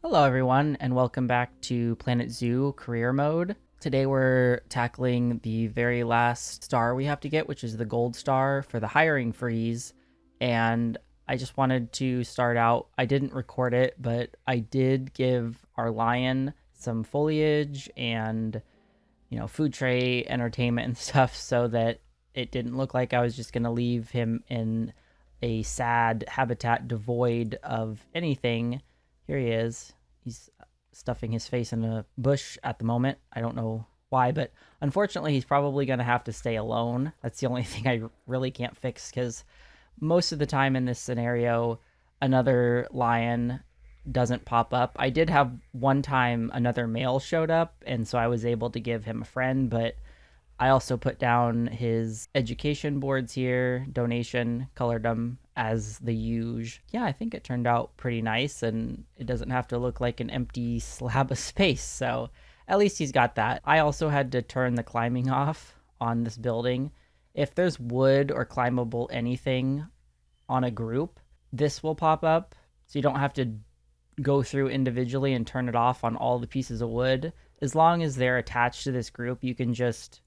Hello everyone and welcome back to Planet Zoo Career Mode. Today we're tackling the very last star we have to get, which is the gold star for the hiring freeze. And I just wanted to start out, I didn't record it, but I did give our lion some foliage and, food tray entertainment and stuff so that it didn't look like I was just going to leave him in a sad habitat devoid of anything. Here he is. He's stuffing his face in a bush at the moment. I don't know why, but unfortunately he's probably going to have to stay alone. That's the only thing I really can't fix, because most of the time in this scenario, another lion doesn't pop up. I did have one time another male showed up, and so I was able to give him a friend, but I also put down his education boards here, donation, colored them as the huge. Yeah, I think it turned out pretty nice, and it doesn't have to look like an empty slab of space, so at least he's got that. I also had to turn the climbing off on this building. If there's wood or climbable anything on a group, this will pop up, so you don't have to go through individually and turn it off on all the pieces of wood. As long as they're attached to this group, you can just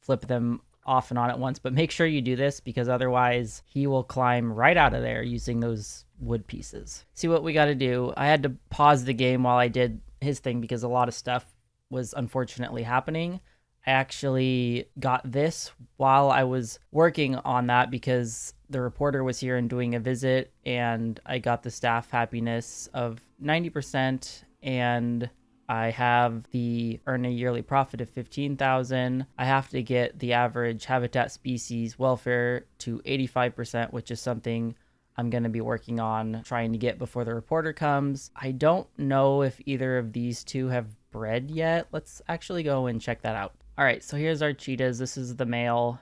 flip them off and on at once, but make sure you do this because otherwise he will climb right out of there using those wood pieces. See what we got to do. I had to pause the game while I did his thing because a lot of stuff was unfortunately happening. I actually got this while I was working on that because the reporter was here and doing a visit, and I got the staff happiness of 90%, and I have the earn a yearly profit of 15,000. I have to get the average habitat species welfare to 85%, which is something I'm going to be working on trying to get before the reporter comes. I don't know if either of these two have bred yet. Let's actually go and check that out. All right, so here's our cheetahs. This is the male.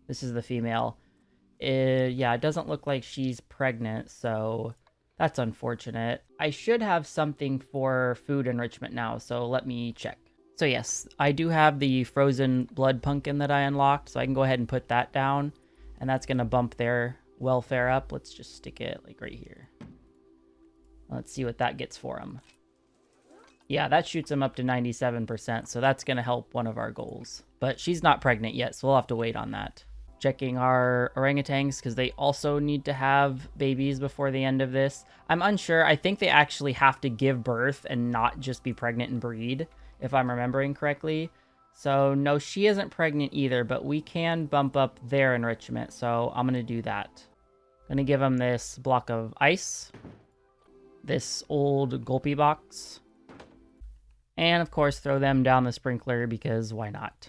This is the female. Yeah, it doesn't look like she's pregnant, so that's unfortunate. I should have something for food enrichment now, so let me check. So yes, I do have the frozen blood pumpkin that I unlocked, so I can go ahead and put that down, and that's going to bump their welfare up. Let's just stick it like right here. Let's see what that gets for them. Yeah, that shoots them up to 97%, so that's going to help one of our goals. But she's not pregnant yet, so we'll have to wait on that. Checking our orangutans because they also need to have babies before the end of this. I'm unsure. I think they actually have to give birth and not just be pregnant and breed, if I'm remembering correctly. So no, she isn't pregnant either, but we can bump up their enrichment, so I'm going to do that. I'm going to give them this block of ice, this old gulpy box, and of course throw them down the sprinkler because why not?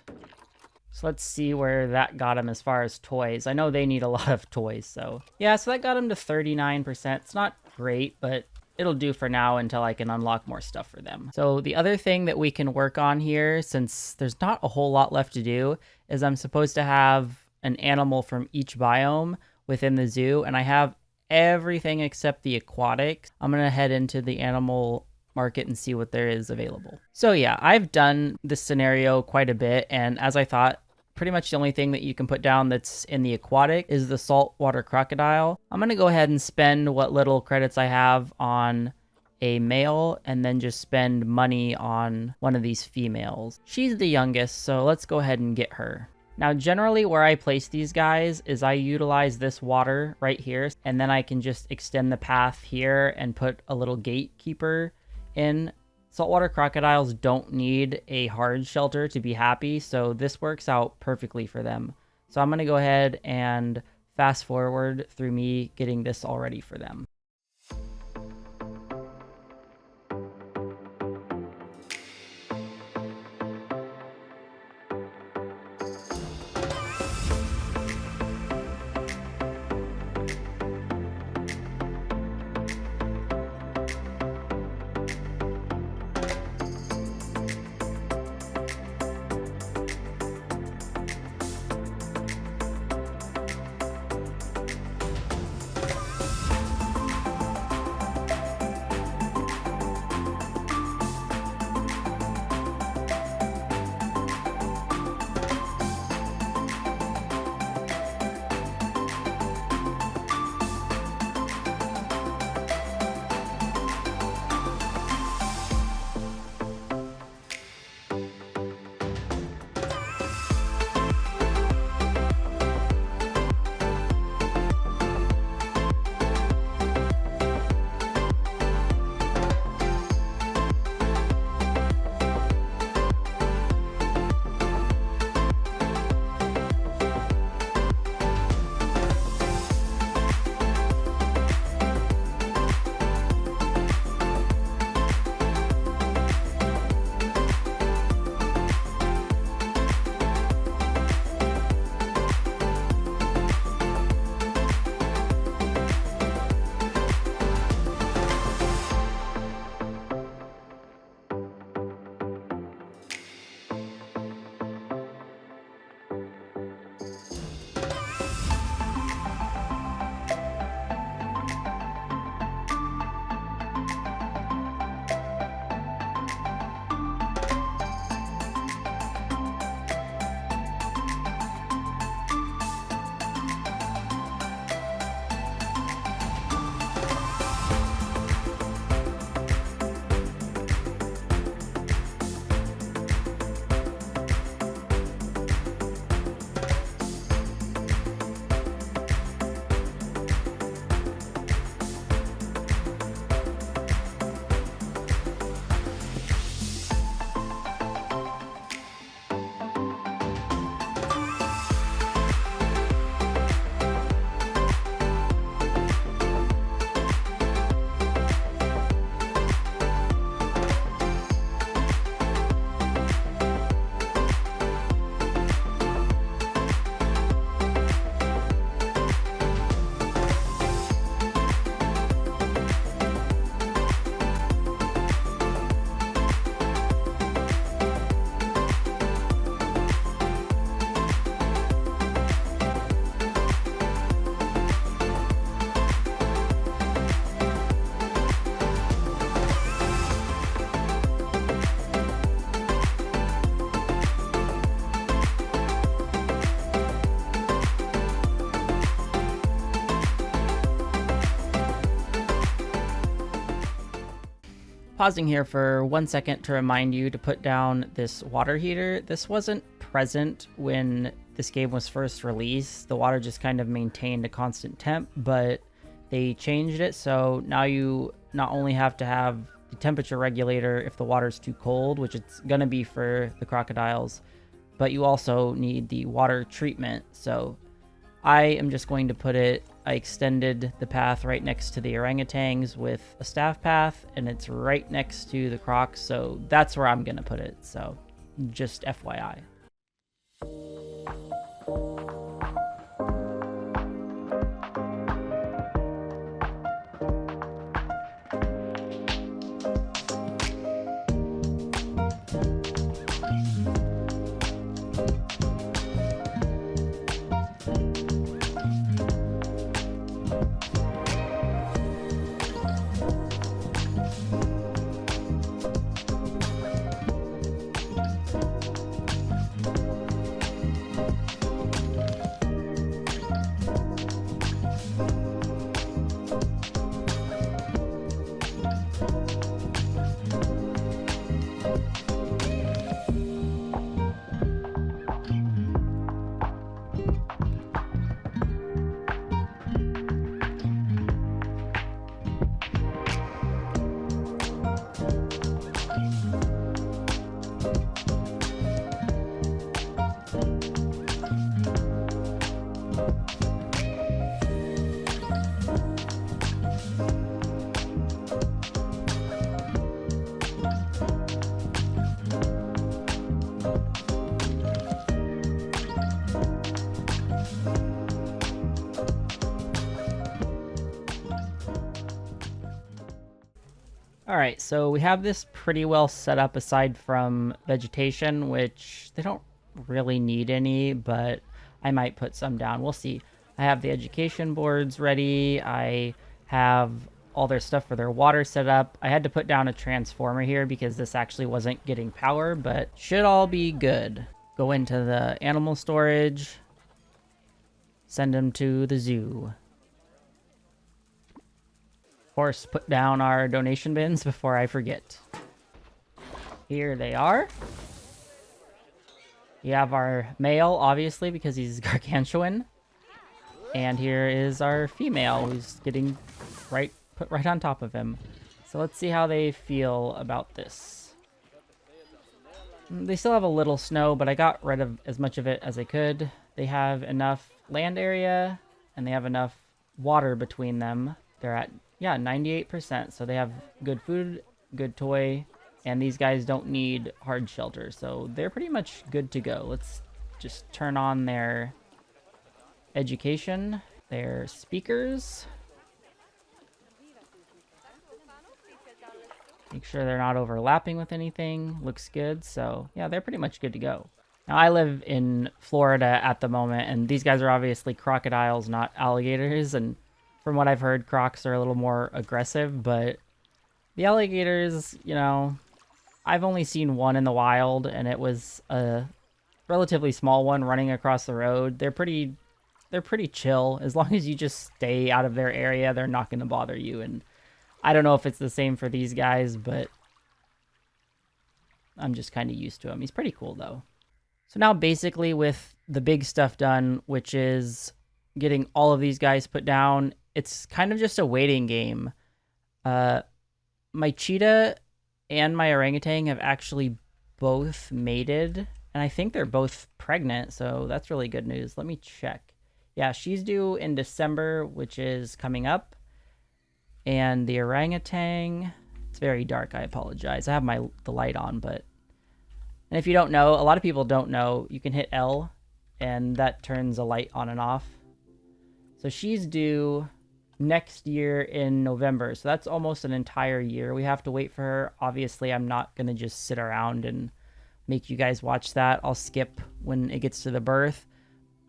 So let's see where that got them as far as toys. I know they need a lot of toys, so yeah, so that got them to 39%. It's not great, but it'll do for now until I can unlock more stuff for them. So the other thing that we can work on here, since there's not a whole lot left to do, is I'm supposed to have an animal from each biome within the zoo, and I have everything except the aquatic. I'm gonna head into the animal market and see what there is available. So yeah, I've done this scenario quite a bit, and as I thought, pretty much the only thing that you can put down that's in the aquatic is the saltwater crocodile. I'm going to go ahead and spend what little credits I have on a male and then just spend money on one of these females. She's the youngest, so let's go ahead and get her. Now, generally where I place these guys is I utilize this water right here, and then I can just extend the path here and put a little gatekeeper in. Saltwater crocodiles don't need a hard shelter to be happy, so this works out perfectly for them. So I'm going to go ahead and fast forward through me getting this all ready for them. Pausing here for 1 second to remind you to put down this water heater. This wasn't present when this game was first released. The water just kind of maintained a constant temp, but they changed it, so now you not only have to have the temperature regulator if the water's too cold, which it's gonna be for the crocodiles, but you also need the water treatment. So I am just going to put it, I extended the path right next to the orangutans with a staff path, and it's right next to the crocs, so that's where I'm gonna put it, so just FYI. Alright, so we have this pretty well set up aside from vegetation, which they don't really need any, but I might put some down. We'll see. I have the education boards ready. I have all their stuff for their water set up. I had to put down a transformer here because this actually wasn't getting power, but should all be good. Go into the animal storage. Send them to the zoo. Of course, put down our donation bins before I forget. Here they are. We have our male, obviously, because he's gargantuan. And here is our female, who's getting put right on top of him. So let's see how they feel about this. They still have a little snow, but I got rid of as much of it as I could. They have enough land area, and they have enough water between them. They're at, yeah, 98%. So they have good food, good toy, and these guys don't need hard shelter. So they're pretty much good to go. Let's just turn on their education, their speakers. Make sure they're not overlapping with anything. Looks good. So yeah, they're pretty much good to go. Now I live in Florida at the moment, and these guys are obviously crocodiles, not alligators. And from what I've heard, crocs are a little more aggressive, but the alligators, you know, I've only seen one in the wild, and it was a relatively small one running across the road. They're pretty chill. As long as you just stay out of their area, they're not going to bother you. And I don't know if it's the same for these guys, but I'm just kind of used to him. He's pretty cool, though. So now basically with the big stuff done, which is getting all of these guys put down, it's kind of just a waiting game. My cheetah and my orangutan have actually both mated, and I think they're both pregnant, so that's really good news. Let me check. Yeah, she's due in December, which is coming up. And the orangutan, it's very dark, I apologize. I have the light on, but... And if you don't know, a lot of people don't know, you can hit L, and that turns a light on and off. So she's due next year in November, so that's almost an entire year we have to wait for her. Obviously, I'm not going to just sit around and make you guys watch that. I'll skip when it gets to the birth.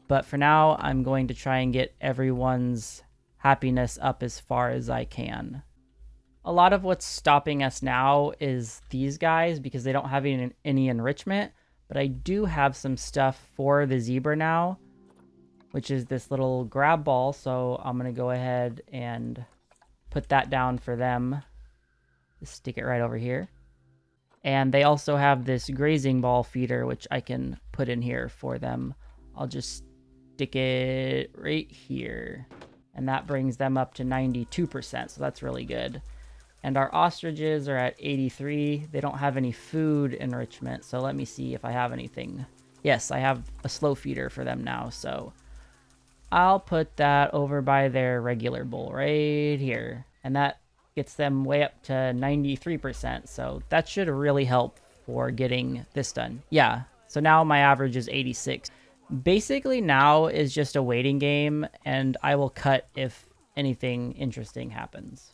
But for now, I'm going to try and get everyone's happiness up as far as I can. A lot of what's stopping us now is these guys because they don't have any enrichment, but I do have some stuff for the zebra now, which is this little grab ball. So I'm going to go ahead and put that down for them. Stick it right over here. And they also have this grazing ball feeder, which I can put in here for them. I'll just stick it right here. And that brings them up to 92%, so that's really good. And our ostriches are at 83. They don't have any food enrichment, so let me see if I have anything. Yes, I have a slow feeder for them now, so I'll put that over by their regular bowl right here. And that gets them way up to 93%, so that should really help for getting this done. Yeah, so now my average is 86. Basically now is just a waiting game, and I will cut if anything interesting happens.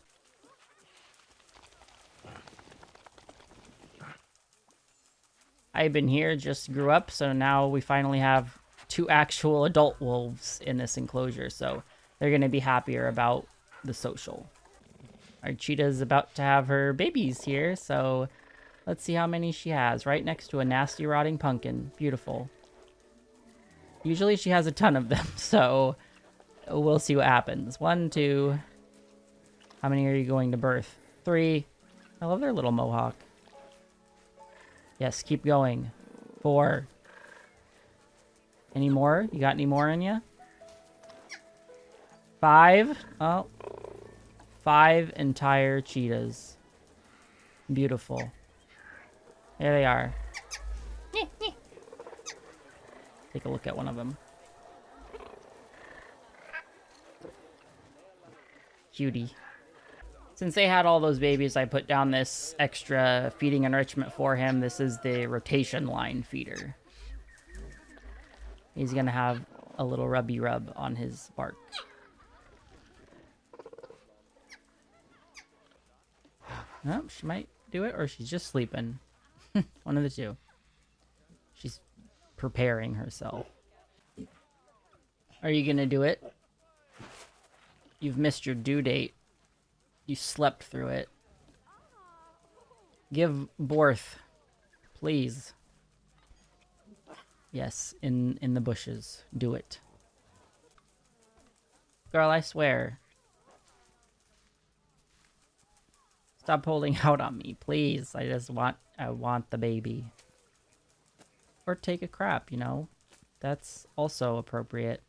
Ivan here just grew up, so now we finally have 2 actual adult wolves in this enclosure, so they're going to be happier about the social. Our cheetah's about to have her babies here, so let's see how many she has. Right next to a nasty rotting pumpkin. Beautiful. Usually she has a ton of them, so we'll see what happens. 1, 2. How many are you going to birth? 3. I love their little mohawk. Yes, keep going. 4. Any more? You got any more in you? 5. Oh. 5 entire cheetahs. Beautiful. There they are. Take a look at one of them. Cutie. Since they had all those babies, I put down this extra feeding enrichment for him. This is the rotation line feeder. He's gonna have a little rubby rub on his bark. Nope, she might do it, or she's just sleeping. One of the two. She's preparing herself. Are you gonna do it? You've missed your due date. You slept through it. Give birth, please. Yes, in the bushes. Do it. Girl, I swear. Stop holding out on me, please. I want the baby. Or take a crap, you know? That's also appropriate.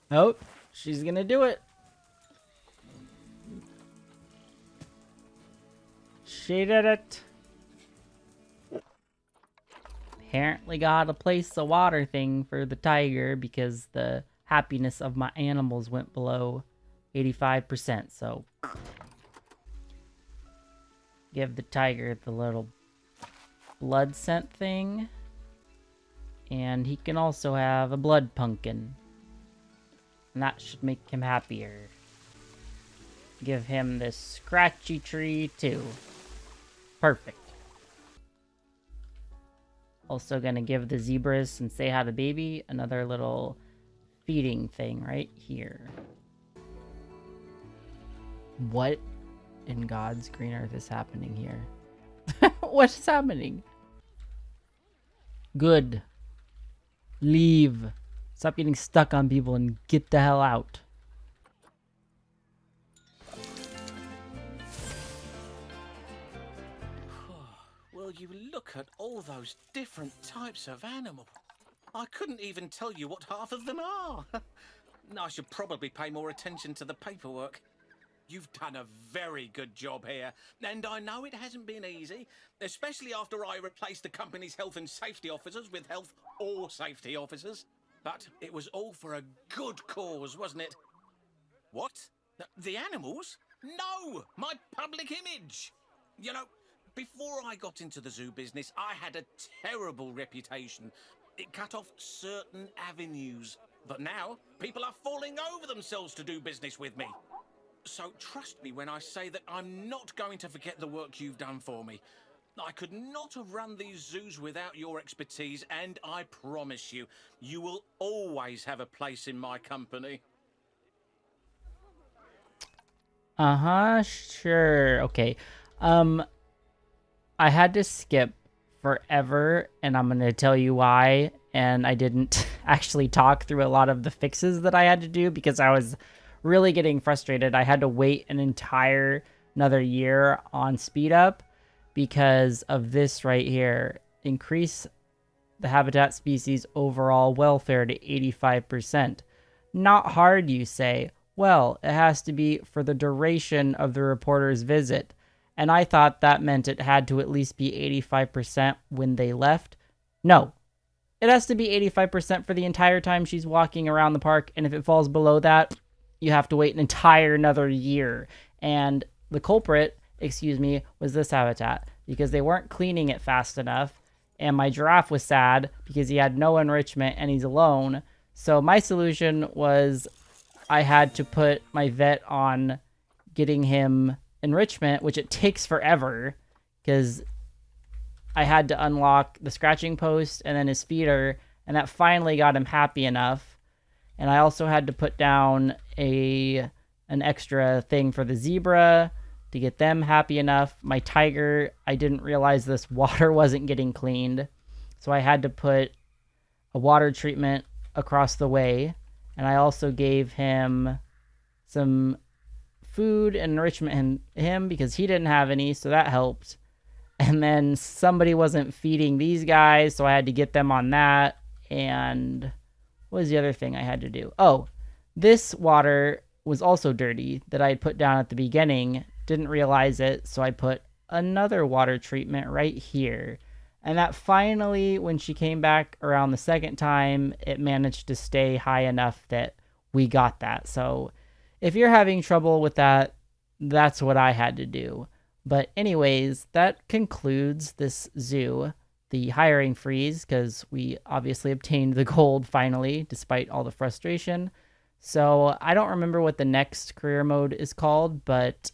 Oh, she's gonna do it. She did it. Apparently gotta place the water thing for the tiger because the happiness of my animals went below 85%, so give the tiger the little blood scent thing. And he can also have a blood pumpkin. And that should make him happier. Give him this scratchy tree too. Perfect. Also gonna give the zebras, since they had a baby, another little feeding thing right here. What in God's green earth is happening here? What's happening? Good. Leave. Stop getting stuck on people and get the hell out. Well, you look at all those different types of animal. I couldn't even tell you what half of them are. I should probably pay more attention to the paperwork. You've done a very good job here, and I know it hasn't been easy, especially after I replaced the company's health and safety officers with health or safety officers. But it was all for a good cause, wasn't it? What? The animals? No! My public image! You know, before I got into the zoo business, I had a terrible reputation. It cut off certain avenues. But now, people are falling over themselves to do business with me. So trust me when I say that I'm not going to forget the work you've done for me. I could not have run these zoos without your expertise, and I promise you, you will always have a place in my company. Uh-huh, sure. Okay. I had to skip forever, and I'm going to tell you why. And I didn't actually talk through a lot of the fixes that I had to do because I was really getting frustrated. I had to wait an entire another year on speed up because of this right here. Increase the habitat species overall welfare to 85%. Not hard, you say. Well, it has to be for the duration of the reporter's visit. And I thought that meant it had to at least be 85% when they left. No, it has to be 85% for the entire time she's walking around the park. And if it falls below that, you have to wait an entire another year. And the culprit, was this habitat because they weren't cleaning it fast enough. And my giraffe was sad because he had no enrichment and he's alone. So my solution was I had to put my vet on getting him enrichment, which it takes forever because I had to unlock the scratching post and then his feeder, and that finally got him happy enough. And I also had to put down an extra thing for the zebra to get them happy enough. My tiger, I didn't realize this water wasn't getting cleaned, so I had to put a water treatment across the way. And I also gave him some food and enrichment in him because he didn't have any, so that helped. And then somebody wasn't feeding these guys, so I had to get them on that. And what was the other thing I had to do? Oh, this water was also dirty that I had put down at the beginning. Didn't realize it, so I put another water treatment right here. And that finally, when she came back around the second time, it managed to stay high enough that we got that. So if you're having trouble with that, that's what I had to do. But anyways, that concludes this zoo, the hiring freeze, because we obviously obtained the gold finally, despite all the frustration. So I don't remember what the next career mode is called, but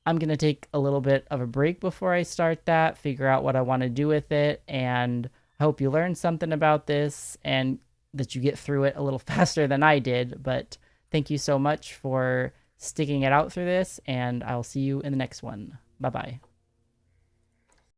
I'm going to take a little bit of a break before I start that, figure out what I want to do with it, and I hope you learned something about this and that you get through it a little faster than I did. But thank you so much for sticking it out through this, and I'll see you in the next one. Bye-bye.